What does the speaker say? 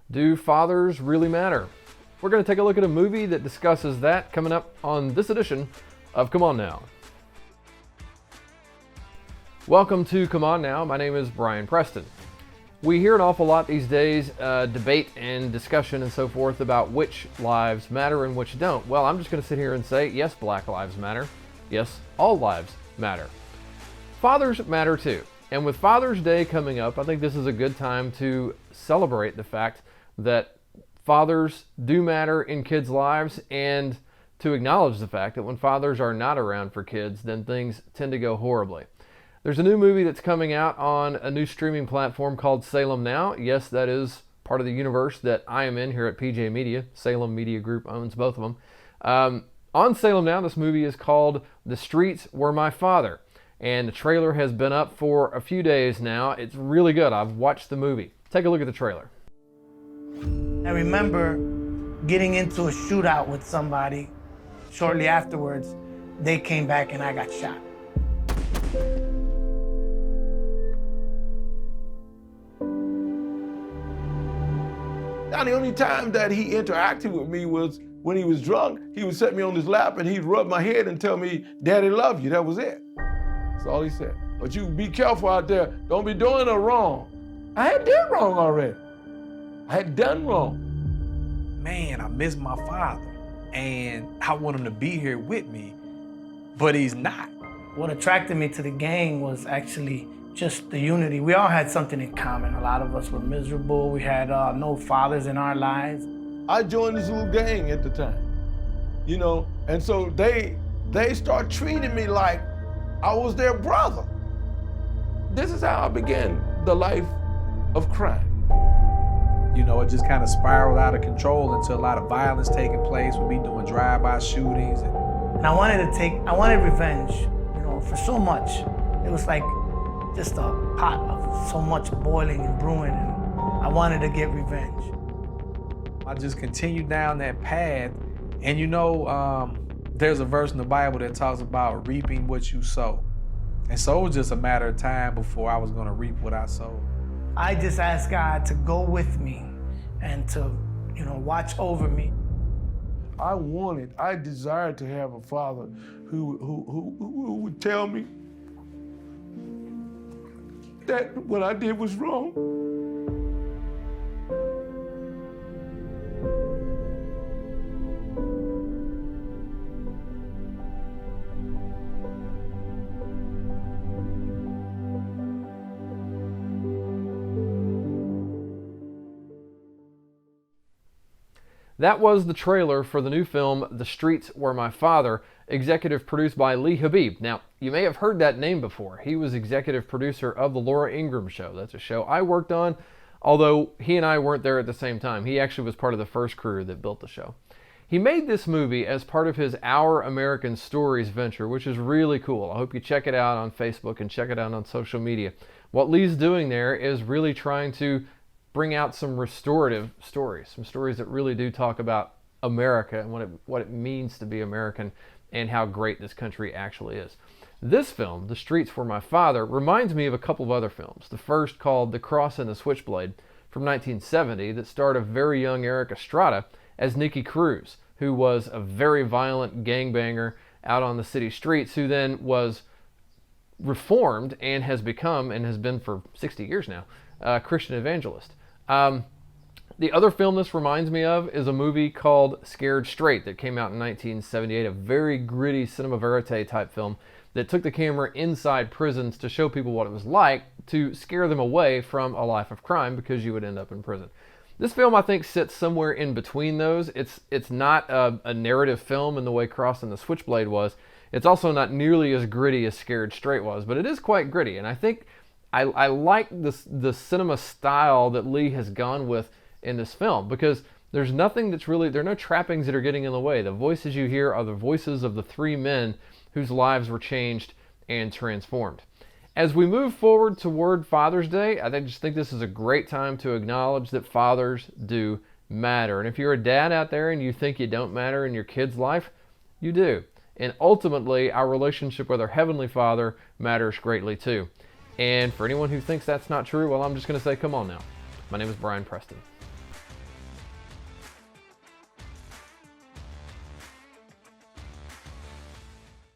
Do fathers really matter? We're going to take a look at a movie that discusses that coming up on this edition of Come On Now. Welcome to Come On Now. My name is Bryan Preston. We hear an awful lot these days, debate and discussion and so forth about which lives matter and which don't. Well, I'm just going to sit here and say, yes, Black lives matter. Yes, all lives matter. Fathers matter too. And with Father's Day coming up, I think this is a good time to celebrate the fact that fathers do matter in kids' lives and to acknowledge the fact that when fathers are not around for kids, then things tend to go horribly. There's a new movie that's coming out on a new streaming platform called SalemNOW. Yes, that is part of the universe that I am in here at PJ Media. Salem Media Group owns both of them. On SalemNOW, this movie is called The Streets Were My Father. And the trailer has been up for a few days now. It's really good. I've watched the movie. Take a look at the trailer. I remember getting into a shootout with somebody. Shortly afterwards, they came back and I got shot. Now, the only time that he interacted with me was when he was drunk. He would set me on his lap and he'd rub my head and tell me, "Daddy love you." That was it. That's all he said. But you be careful out there. Don't be doing no wrong. I had done wrong already. I had done wrong. Man, I miss my father. And I want him to be here with me, but he's not. What attracted me to the gang was actually just the unity. We all had something in common. A lot of us were miserable. We had no fathers in our lives. I joined this little gang at the time, and so they start treating me like I was their brother. This is how I began the life of crime. It just kind of spiraled out of control into a lot of violence taking place with me doing drive-by shootings. And I wanted revenge, for so much. It was like just a pot of so much boiling and brewing, and I wanted to get revenge. I just continued down that path, and there's a verse in the Bible that talks about reaping what you sow. And so it was just a matter of time before I was gonna reap what I sowed. I just asked God to go with me and to, watch over me. I desired to have a father who would tell me that what I did was wrong. That was the trailer for the new film, The Streets Were My Father, executive produced by Lee Habib. Now, you may have heard that name before. He was executive producer of The Laura Ingraham Show. That's a show I worked on, although he and I weren't there at the same time. He actually was part of the first crew that built the show. He made this movie as part of his Our American Stories venture, which is really cool. I hope you check it out on Facebook and check it out on social media. What Lee's doing there is really trying to bring out some restorative stories, some stories that really do talk about America and what it means to be American and how great this country actually is. This film, The Streets Were My Father, reminds me of a couple of other films. The first, called The Cross and the Switchblade from 1970, that starred a very young Eric Estrada as Nicky Cruz, who was a very violent gangbanger out on the city streets, who then was reformed and has become, and has been for 60 years now, a Christian evangelist. The other film this reminds me of is a movie called Scared Straight that came out in 1978, a very gritty cinema verite type film that took the camera inside prisons to show people what it was like to scare them away from a life of crime, because you would end up in prison. This film, I think, sits somewhere in between those. It's not a narrative film in the way Cross and the Switchblade was. It's also not nearly as gritty as Scared Straight was, but it is quite gritty, and I think I like the cinema style that Lee has gone with in this film, because there's nothing that's really, there are no trappings that are getting in the way. The voices you hear are the voices of the three men whose lives were changed and transformed. As we move forward toward Father's Day, I just think this is a great time to acknowledge that fathers do matter. And if you're a dad out there and you think you don't matter in your kid's life, you do. And ultimately, our relationship with our Heavenly Father matters greatly too. And for anyone who thinks that's not true, well, I'm just going to say, come on now. My name is Bryan Preston.